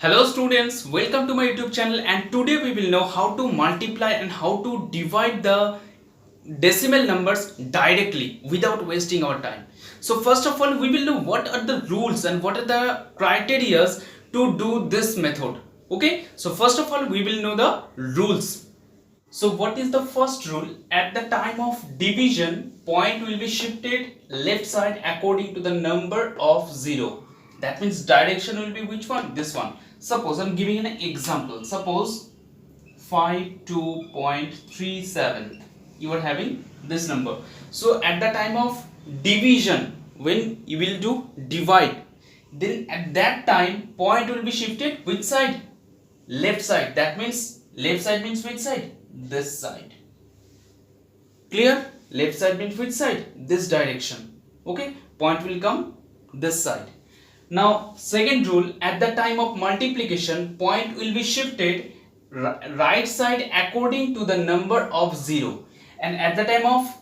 Hello students, welcome to my YouTube channel, and today we will know how to multiply and how to divide the decimal numbers directly without wasting our time. So first of all, we will know what are the rules and what are the criteria to do this method. Okay, so first of all we will know the rules. So what is the first rule? At the time of division, point will be shifted left side according to the number of 0. That means direction will be which one? This one. Suppose I'm giving an example. Suppose 52.37. You are having this number. So at the time of division, when you will do divide, then at that time point will be shifted which side? Left side. That means left side means which side? This side. Clear? Left side means which side? This direction. Okay, point will come this side. Now second rule, at the time of multiplication, point will be shifted right side according to the number of 0, and at the time of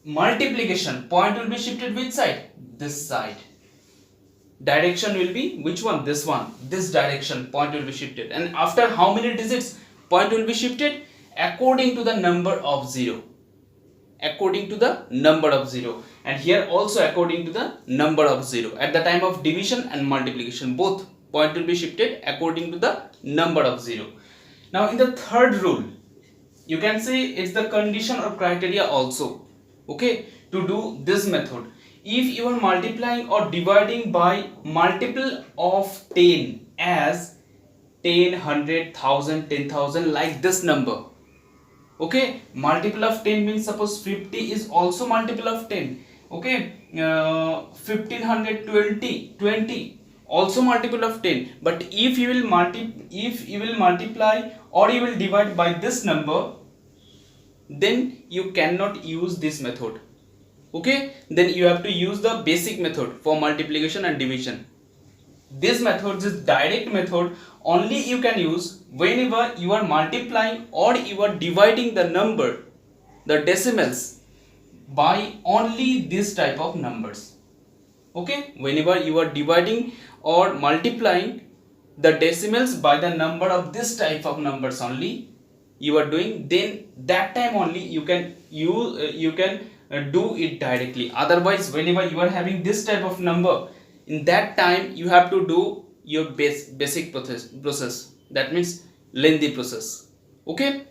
multiplication, point will be shifted which side? This side. Direction will be which one? This one. This direction point will be shifted, and after how many digits point will be shifted? According to the number of 0. According to the number of 0, and here also according to the number of 0. At the time of division and multiplication, both point will be shifted according to the number of 0. Now in the third rule, you can say it's the condition or criteria also, okay, to do this method. If you are multiplying or dividing by multiple of 10 as 10, 100, 1000, 10,000, like this number. Okay, multiple of 10 means suppose 50 is also multiple of 10. Okay, 1520 20 also multiple of 10. But if you will multiply or you will divide by this number, then you cannot use this method. Okay, then you have to use the basic method for multiplication and division. This method is direct method, only you can use whenever you are multiplying or you are dividing the number, the decimals, by only this type of numbers. Okay, whenever you are dividing or multiplying the decimals by the number of this type of numbers only you are doing, then that time only you can do it directly. Otherwise, whenever you are having this type of number, in that time you have to do your basic process, that means lengthy process. Okay,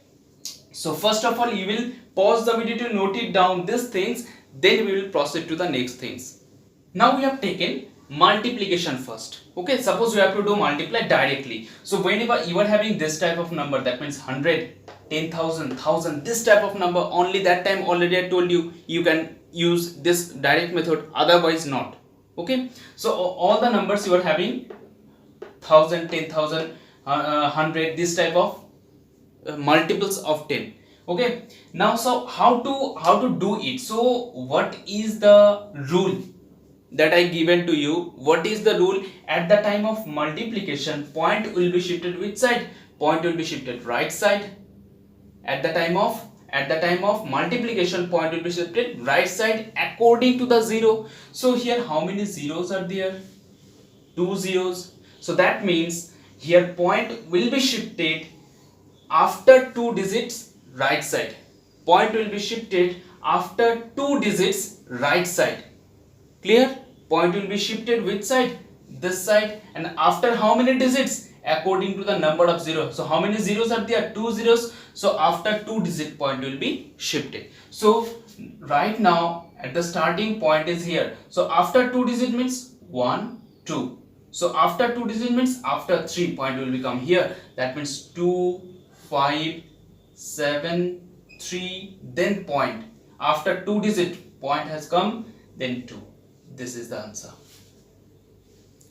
so first of all you will pause the video to note it down these things, then we will proceed to the next things. Now we have taken multiplication first. Okay, suppose you have to do multiply directly. So whenever you are having this type of number, that means 100, 10,000, 1000, this type of number, only that time already I told you, you can use this direct method, otherwise not. Okay, so all the numbers you are having 1000, 10,000, 100, this type of multiples of 10. Okay, now so how to do it? So what is the rule that I given to you? What is the rule? At the time of multiplication, point will be shifted which side? Point will be shifted right side. At the time of multiplication, point will be shifted right side according to the 0. So here how many zeros are there? 2 zeros. So that means here point will be shifted after 2 digits right side. Point will be shifted after 2 digits right side. Clear? Point will be shifted which side? This side. And after how many digits? According to the number of 0. So how many zeros are there? 2 zeros. So after 2 digit, point will be shifted. So right now at the starting point is here. So after 2 digit means 1, 2. So after 2 digit means after 3, point will become here. That means 2, 5, 7, 3, then point. After 2 digit, point has come, then 2. This is the answer.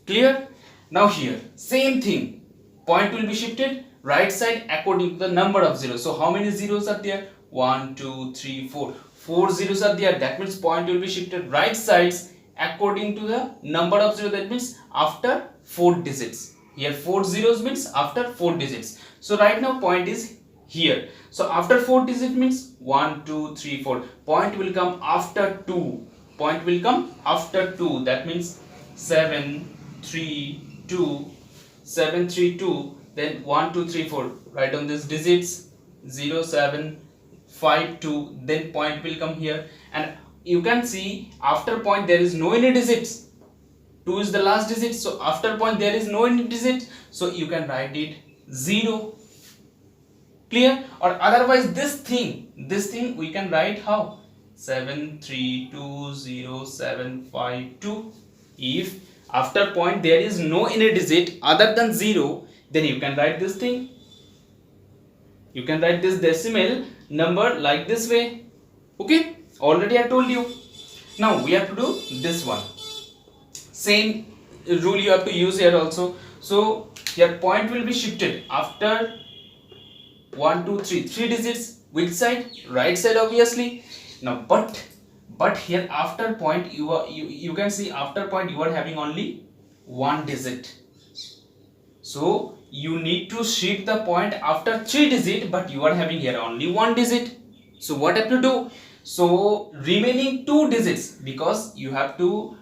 Clear? Now here same thing, point will be shifted right side according to the number of zeros. So how many zeros are there? 1, 2, 3, 4. 4 zeros are there. That means point will be shifted right sides according to the number of zeros. That means after 4 digits. Here 4 zeros means after 4 digits. So right now point is here. So after 4 digits means 1, 2, 3, 4. Point will come after 2. Point will come after 2. That means 7, 3, 2, 732, then 1 2 3 4, write down these digits, 0 7 5 2, then point will come here, and you can see after point there is no any digits, 2 is the last digit, so after point there is no any digit, so you can write it 0. Clear? Or otherwise this thing we can write how? 7320752. If after point there is no any digit other than 0, then you can write this thing. You can write this decimal number like this way. Okay, already I told you. Now we have to do this one. Same rule you have to use here also. So your point will be shifted after 1 2 3 3 digits. Which side? Right side, obviously. Now but here after point you can see after point you are having only one digit, so you need to shift the point after 3 digit, but you are having here only one digit. So what have to do? So remaining 2 digits, because you have to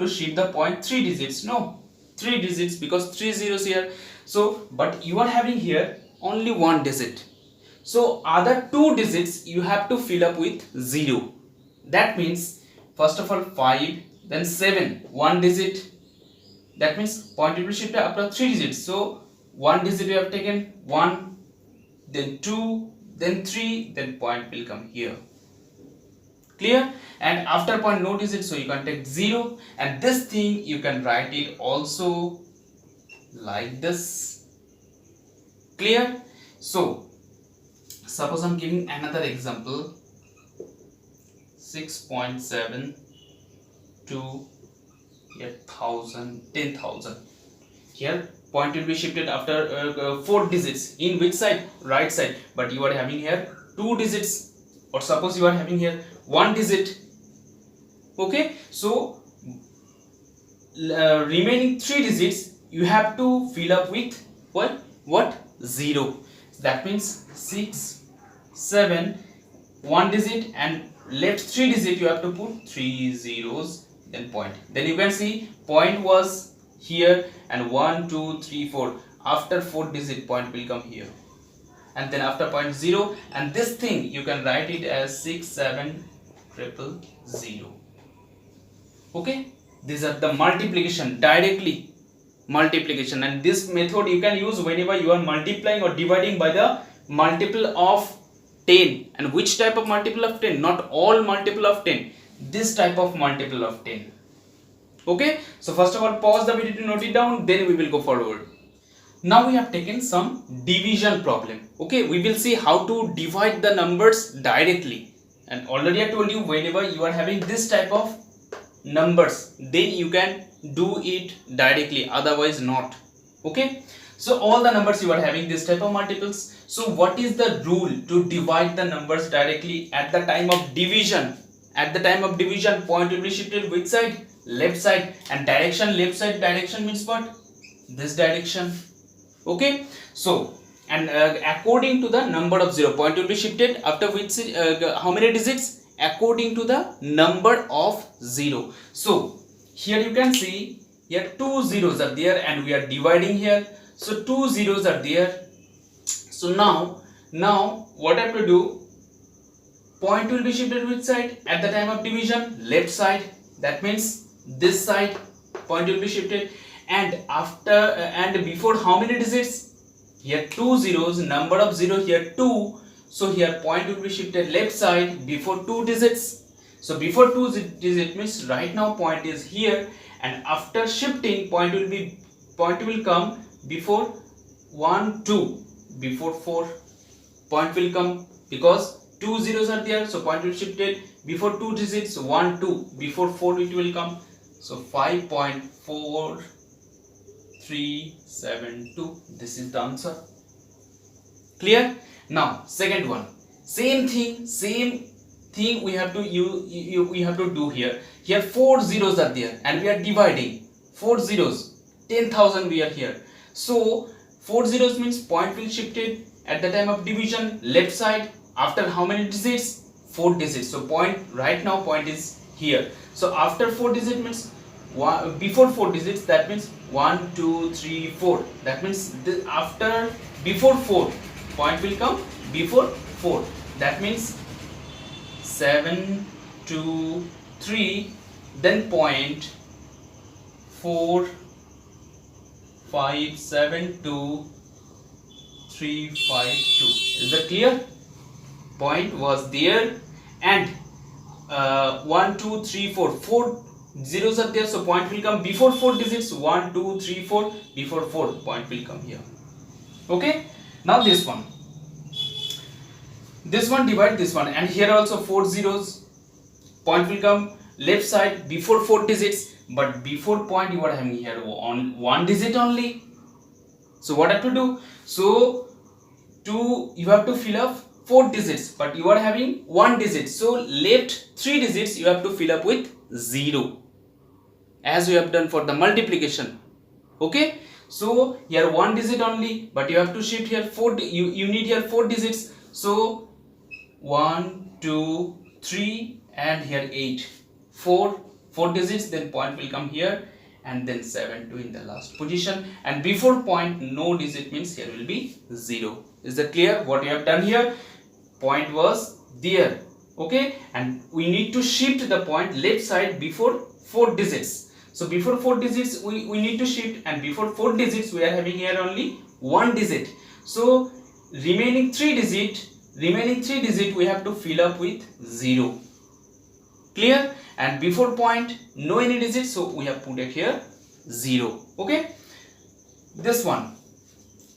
shift the point 3 digits, no 3 digits, because 3 zeros here. So but you are having here only one digit, so other 2 digits you have to fill up with 0. That means first of all 5, then 7, one digit. That means point will be shifted after 3 digits. So one digit you have taken 1, then 2, then 3, then point will come here. Clear? And after point no digit, so you can take 0, and this thing you can write it also like this. Clear? So suppose I'm giving another example, 6.7 to 10,000. Here point will be shifted after 4 digits. In which side? Right side. But you are having here 2 digits, or suppose you are having here 1 digit. Okay, so remaining 3 digits you have to fill up with what 0. That means 6 7, 1 digit, and left 3 digit you have to put 3 zeros, then point. Then you can see point was here, and 1 2 3 4, after 4 digit point will come here, and then after point 0, and this thing you can write it as 67000. Okay, these are the multiplication, directly multiplication, and this method you can use whenever you are multiplying or dividing by the multiple of 10. And which type of multiple of 10? Not all multiple of 10, this type of multiple of 10. Okay, so first of all pause the video to note it down, then we will go forward. Now we have taken some division problem. Okay, we will see how to divide the numbers directly, and already I told you whenever you are having this type of numbers, then you can do it directly, otherwise not. Okay, so all the numbers you are having this type of multiples. So what is the rule to divide the numbers directly at the time of division? At the time of division, point will be shifted which side? Left side. And direction, left side direction means what? This direction. Okay, so and according to the number of 0, point will be shifted after which how many digits? According to the number of 0. So here you can see here 2 zeros are there, and we are dividing here, so 2 zeros are there. So now what I have to do? Point will be shifted which side? At the time of division, left side. That means this side point will be shifted, and after and before how many digits? Here 2 zeros, number of 0 here 2, so here point will be shifted left side before 2 digits. So before 2 digit means right now point is here, and after shifting point will come before 1 2, before 4 point will come, because 2 zeros are there, so point will shifted before 2 digits, 1 2, before 4 it will come, so 5.4372. this is the answer. Clear? Now second one, same thing we have to we have to do here. Here 4 zeros are there, and we are dividing 4 zeros, 10,000 we are here. So 4 zeros means point will shifted at the time of division left side after how many digits? 4 digits. So point right now point is here. So after 4 digits means before 4 digits, that means 1 2 3 4. That means after before 4 point will come before 4. That means 7 2 3, then point 4 5 7 2 3 5 2. Is that clear? Point was there, and 1 2 3 4 4 zeros are there, so point will come before 4 digits. 1 2 3 4, before 4 point will come here. Okay, now this one divide this one, and here also 4 zeros, point will come left side before 4 digits, but before point you are having here on 1 digit only. So what I have to do? So you have to fill up 4 digits, but you are having 1 digit, so left 3 digits you have to fill up with 0, as we have done for the multiplication. Okay, so here 1 digit only, but you have to shift here 4. You need here 4 digits, so 1 2 3 and here 8, 4 digits, then point will come here, and then 7 2 in the last position, and before point no digit means here will be 0. Is that clear? What you have done here? Point was there, okay, and we need to shift the point left side before 4 digits. So before 4 digits we need to shift, and before 4 digits we are having here only 1 digit, so remaining 3 digit we have to fill up with 0. Clear? And before point no any digit, so we have put it here 0. Okay, this one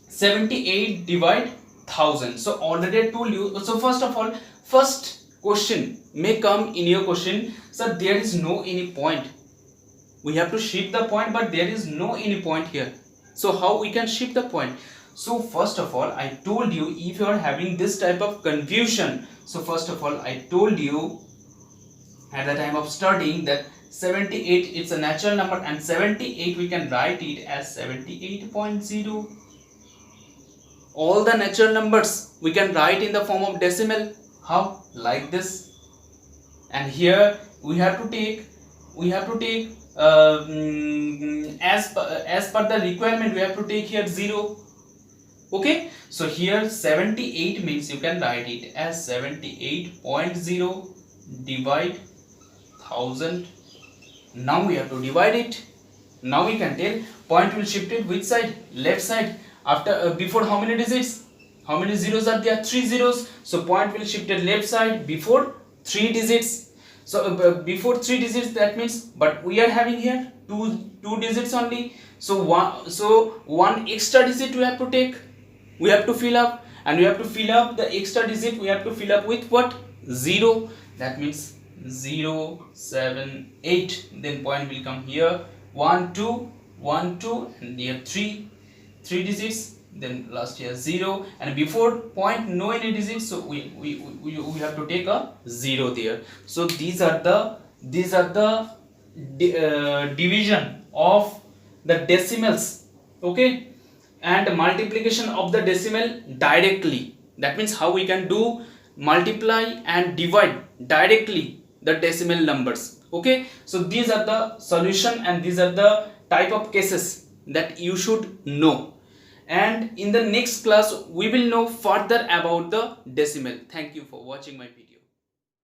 78 divide 1000. So already I told you. So first of all, first question may come in your question, sir, there is no any point, we have to shift the point, but there is no any point here, so how we can shift the point? So first of all, I told you, if you are having this type of confusion, so first of all I told you at the time of studying that 78 it's a natural number, and 78 we can write it as 78.0. all the natural numbers we can write in the form of decimal. How? Like this. And here we have to take as per the requirement, we have to take here 0. Okay, so here 78 means you can write it as 78.0 divide 1000. Now we have to divide it. Now we can tell point will shift it which side? Left side. After before how many digits? How many zeros are there? 3 zeros. So point will shift it left side before 3 digits. So before 3 digits, that means, but we are having here two digits only. So one extra digit we have to take. We have to fill up, and we have to fill up the extra digit. We have to fill up with what? 0. That means 0 7 8. Then point will come here 1 2 1 2, and here 3 digits. Then last here 0, and before point no any digits, so we have to take a 0 there. So these are the division of the decimals, okay, and multiplication of the decimal directly. That means how we can do multiply and divide directly the decimal numbers. Okay, so these are the solution, and these are the type of cases that you should know. And in the next class we will know further about the decimal. Thank you for watching my video.